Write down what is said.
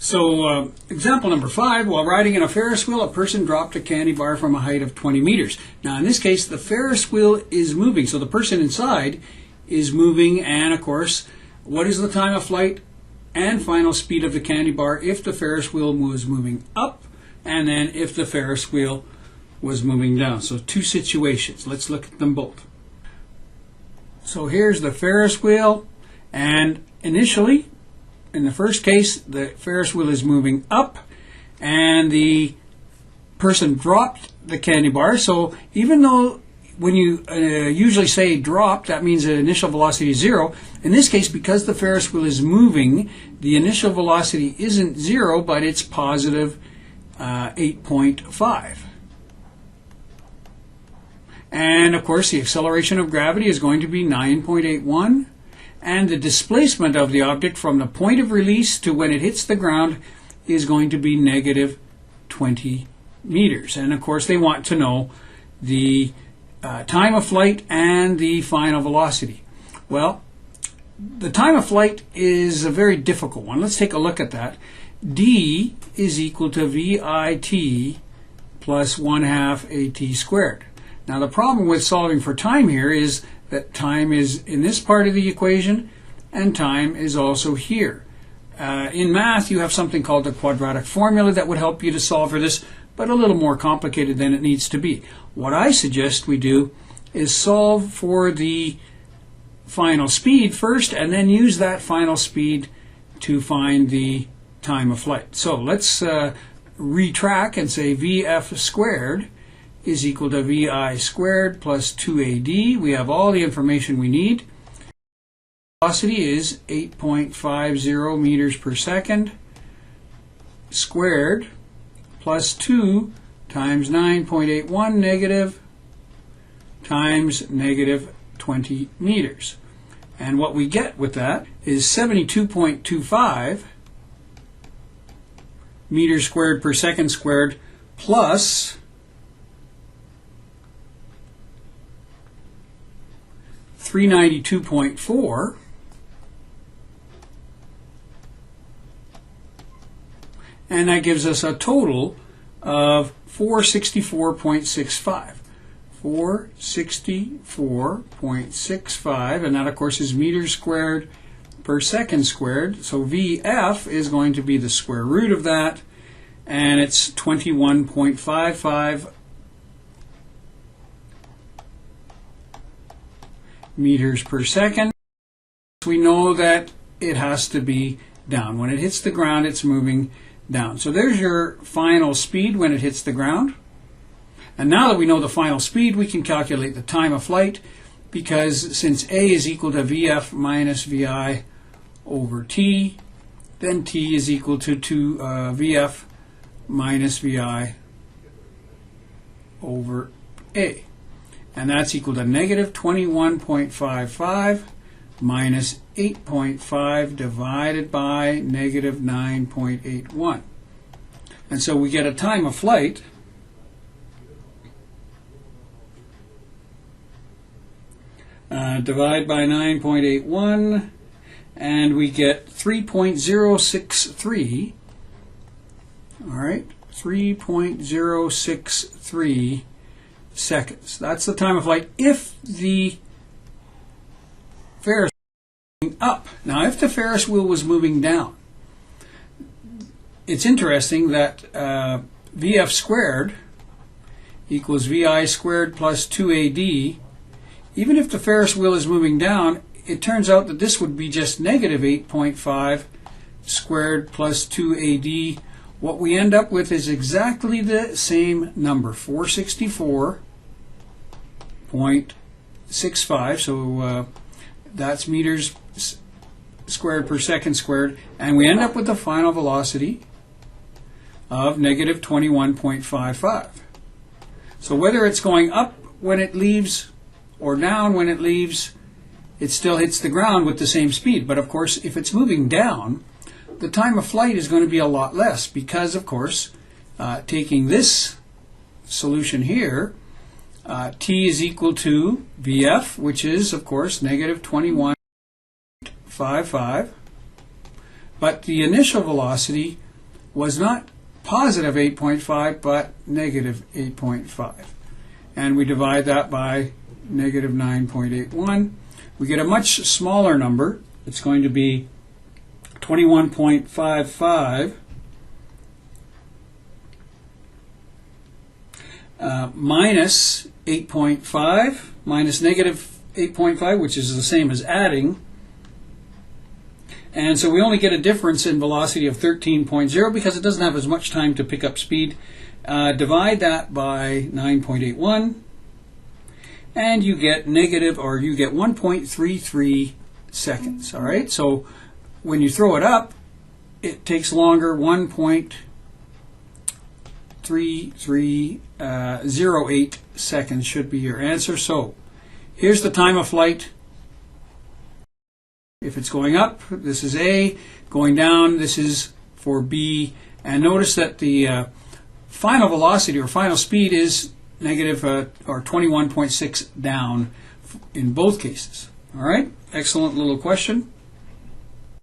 So example number 5, while riding in a Ferris wheel, a person dropped a candy bar from a height of 20 meters. Now in this case, the Ferris wheel is moving, so the person inside is moving, and of course, what is the time of flight and final speed of the candy bar if the Ferris wheel was moving up, and then if the Ferris wheel was moving down. So two situations. Let's look at them both. So here's the Ferris wheel, and initially, in the first case, the Ferris wheel is moving up, and the person dropped the candy bar. So even though when you usually say drop, that means the initial velocity is 0. In this case, because the Ferris wheel is moving, the initial velocity isn't 0, but it's positive 8.5. And of course, the acceleration of gravity is going to be 9.81. And the displacement of the object from the point of release to when it hits the ground is going to be negative 20 meters. And of course, they want to know the time of flight and the final velocity. Well, the time of flight is a very difficult one. Let's take a look at that. D is equal to VIT plus 1/2 AT squared. Now the problem with solving for time here is that time is in this part of the equation and time is also here. In math, you have something called the quadratic formula that would help you to solve for this, but a little more complicated than it needs to be. What I suggest we do is solve for the final speed first and then use that final speed to find the time of flight. So let's retrack and say VF squared is equal to VI squared plus 2AD. We have all the information we need. Velocity is 8.50 meters per second squared plus 2 times 9.81 negative times negative 20 meters. And what we get with that is 72.25 meters squared per second squared plus 392.4 and that gives us a total of 464.65. 464.65, and that of course is meters squared per second squared. So VF is going to be the square root of that, and it's 21.55 meters per second. We know that it has to be down. When it hits the ground, it's moving down. So there's your final speed when it hits the ground. And now that we know the final speed, we can calculate the time of flight, because since A is equal to VF minus VI over T, then T is equal to VF minus VI over A. And that's equal to negative 21.55 minus 8.5 divided by negative 9.81. And so we get a time of flight divide by 9.81, and we get 3.063. All right, 3.063 seconds. That's the time of flight if the Ferris wheel was moving up. Now, if the Ferris wheel was moving down, it's interesting that VF squared equals VI squared plus 2AD. Even if the Ferris wheel is moving down, it turns out that this would be just negative 8.5 squared plus 2AD. What we end up with is exactly the same number, 464.65. So that's meters squared per second squared. And we end up with the final velocity of negative 21.55. So whether it's going up when it leaves or down when it leaves, it still hits the ground with the same speed. But of course, if it's moving down, the time of flight is going to be a lot less, because of course, taking this solution here, T is equal to VF, which is of course negative 21.55, but the initial velocity was not positive 8.5, but negative 8.5. And we divide that by negative 9.81. We get a much smaller number. It's going to be 21.55 minus 8.5 minus negative 8.5, which is the same as adding. And so we only get a difference in velocity of 13.0 because it doesn't have as much time to pick up speed. Divide that by 9.81, and you get negative, or you get 1.33 seconds. All right, so when you throw it up, it takes longer. 1.3308 seconds should be your answer. So here's the time of flight. If it's going up, this is A. Going down, this is for B. And notice that the final velocity or final speed is negative or 21.6 down in both cases. All right, excellent little question.